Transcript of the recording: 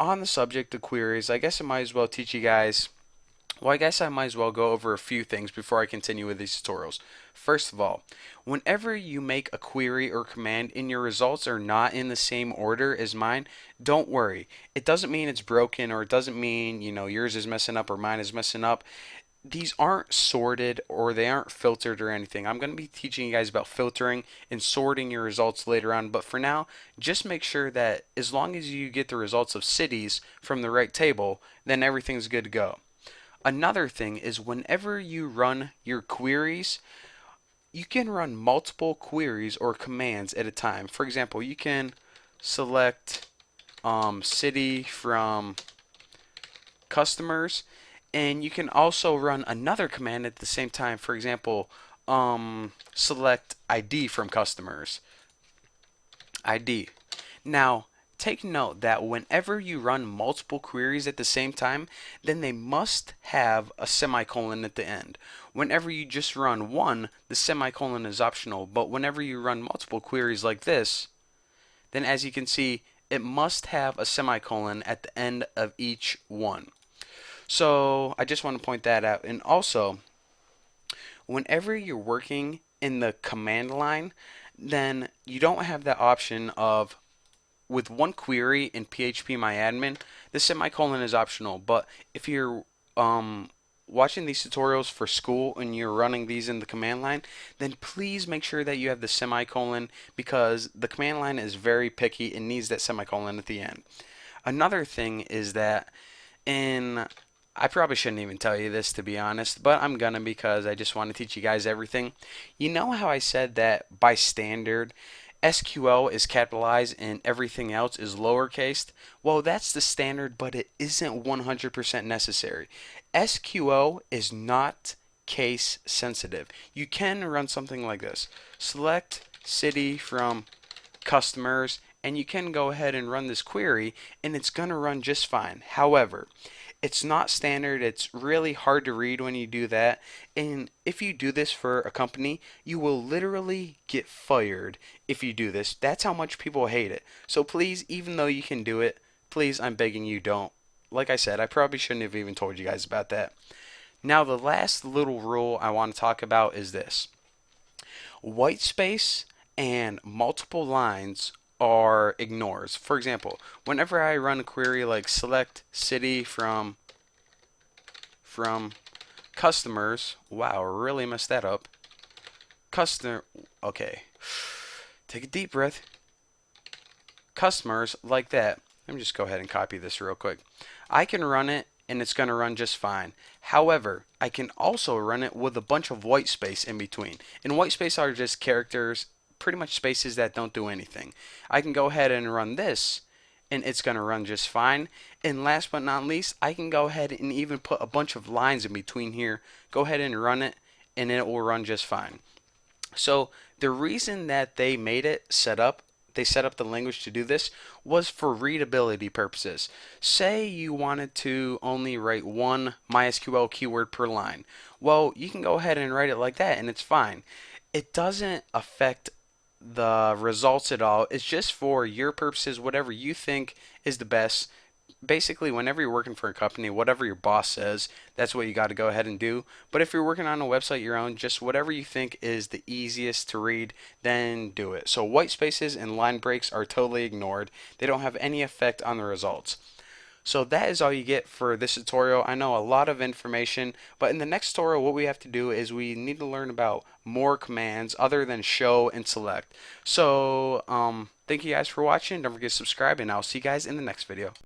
on the subject of queries, I guess I might as well teach you guys. Well, I guess I might as well go over a few things before I continue with these tutorials. First of all, whenever you make a query or command and your results are not in the same order as mine, don't worry. It doesn't mean it's broken, or it doesn't mean, yours is messing up or mine is messing up. These aren't sorted or they aren't filtered or anything. I'm going to be teaching you guys about filtering and sorting your results later on, but for now, just make sure that as long as you get the results of cities from the right table, then everything's good to go. Another thing is whenever you run your queries, you can run multiple queries or commands at a time. For example, you can select city from customers, and you can also run another command at the same time. For example, select ID from customers. ID. Now, take note that whenever you run multiple queries at the same time, then they must have a semicolon at the end. Whenever you just run one, the semicolon is optional, but whenever you run multiple queries like this, then as you can see, it must have a semicolon at the end of each one. So I just want to point that out. And also, whenever you're working in the command line, then you don't have that option of with one query in PHPMyAdmin, the semicolon is optional. But if you're watching these tutorials for school and you're running these in the command line, then please make sure that you have the semicolon because the command line is very picky and needs that semicolon at the end. Another thing is that in I probably shouldn't even tell you this to be honest, but I'm gonna because I just want to teach you guys everything. You know how I said that by standard SQL is capitalized and everything else is lowercased? Well, that's the standard, but it isn't 100% necessary. SQL is not case sensitive. You can run something like this. Select city from customers, and you can go ahead and run this query and it's going to run just fine. However, it's not standard. It's really hard to read when you do that. And if you do this for a company, you will literally get fired if you do this. That's how much people hate it. So please, even though you can do it, please, I'm begging you, don't. Like I said, I probably shouldn't have even told you guys about that. Now, the last little rule I want to talk about is this. White space and multiple lines are ignores. For example, whenever I run a query like select city from customers, wow, really messed that up. Customer, okay, take a deep breath. Customers like that. Let me just go ahead and copy this real quick. I can run it and it's going to run just fine. However, I can also run it with a bunch of white space in between. And white space are just characters, pretty much spaces that don't do anything. I can go ahead and run this and it's going to run just fine. And last but not least, I can go ahead and even put a bunch of lines in between here. Go ahead and run it and it will run just fine. So the reason that they set up the language to do this was for readability purposes. Say you wanted to only write one MySQL keyword per line. Well, you can go ahead and write it like that and it's fine. It doesn't affect the results at all. It's just for your purposes, whatever you think is the best. Basically, whenever you're working for a company, whatever your boss says, that's what you got to go ahead and do. But if you're working on a website your own, just whatever you think is the easiest to read, then do it. So white spaces and line breaks are totally ignored. They don't have any effect on the results. So that is all you get for this tutorial. I know a lot of information, but in the next tutorial what we have to do is we need to learn about more commands other than show and select. So thank you guys for watching. Don't forget to subscribe and I'll see you guys in the next video.